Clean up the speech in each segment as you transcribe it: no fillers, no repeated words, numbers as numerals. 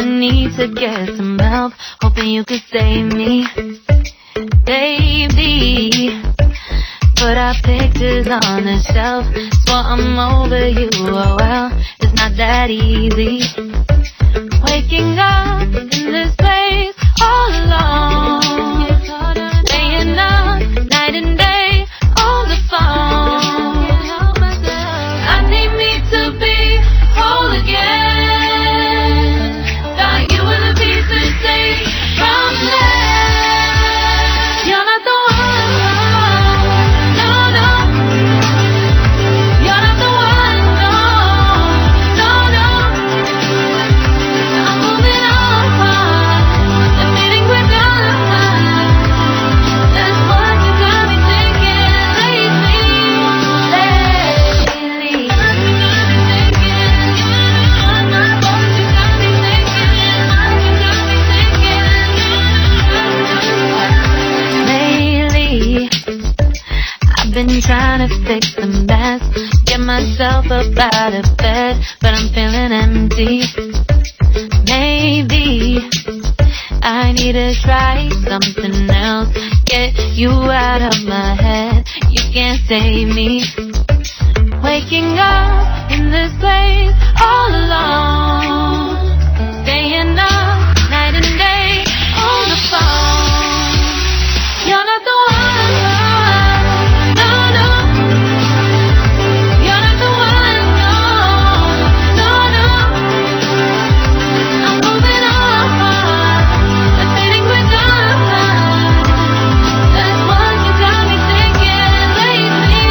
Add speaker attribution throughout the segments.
Speaker 1: need to get some help, hoping you could save me, baby. Put our pictures on the shelf, swore I'm over you, oh well, it's not that easy. Waking up in this place all alone, staying up night and day on the phone. I need me to be whole again. Thought you were the piece to take from there. You're not the one, no, no. You're not the one, no, no, no. I'm moving on, the feeling we're done. That's what you got me thinking lately. I've been trying to fix the mess, get myself up out of bed, but I'm feeling empty. Maybe I need to try something else, get you out of my head, you can't save me. Waking up in this place all alone, staying up night and day on the phone. You're not the one, no, no. You're not the one, no, no, no. I'm moving on, the feeling we're done. That's what you got me thinking lately.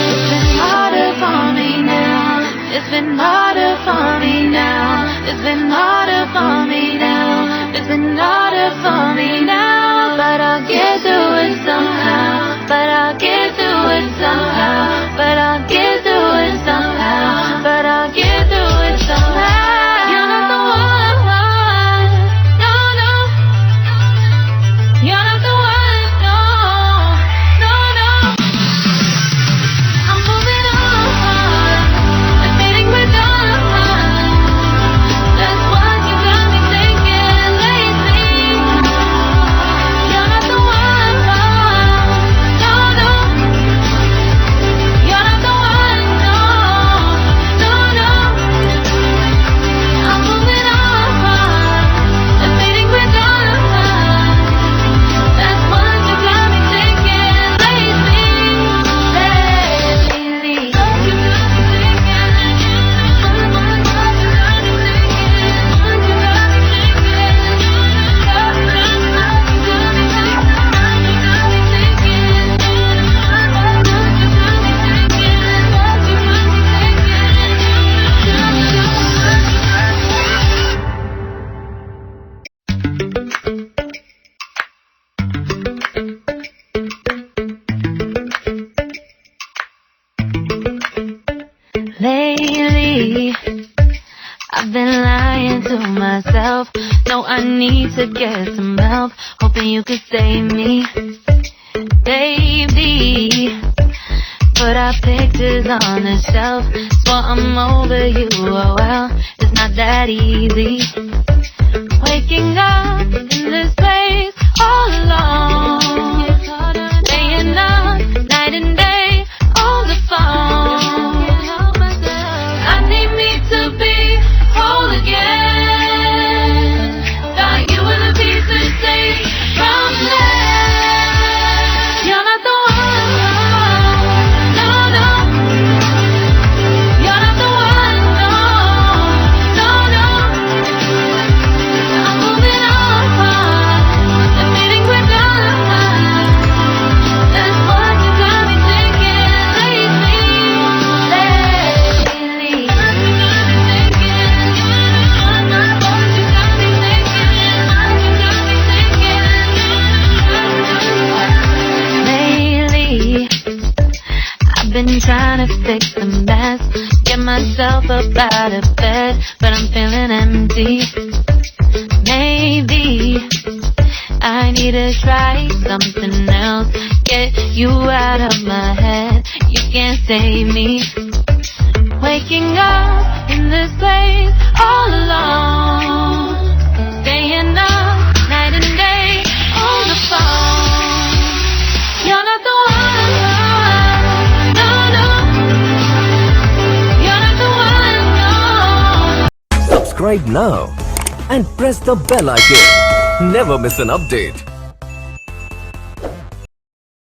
Speaker 1: It's been harder for me now. It's been harder for me now. It's been harder for me now. It's been harder for me now. But I'll get through it somehow. But I'll get through it somehow. But I'll get through it somehow. But I'll get through it somehow. You're not the one, no, no. You're not the one, no, no, no. I'm moving on, the feeling we're done. That's what you got me thinking lately. You're not the one, no, no. You're not the one, no, no, no. I'm moving on, the feeling we're done. That's what you got me thinking lately. Lately, I've been lying to myself. No, I need to get some help, hoping you could save me, baby. Put our pictures on the shelf, swore I'm over you, oh well, it's not that easy. Waking up in this place all alone, staying up night and day on the phone. I need me to be whole again. Thought you were the piece to take from there. You're not the one, no, no. You're not the one, no, no, no. I'm moving on, the feeling we're done. That's what you got me thinking lately. I've been trying to fix the mess, get myself up out of bed, but I'm feeling empty. Maybe I need to try something else, get you out of my head, you can't save me. Waking up in this place all alone, staying up night and day on the phone. You're not the one, no, no. You're not the one, no.
Speaker 2: Subscribe now and press the bell icon. Never miss an update.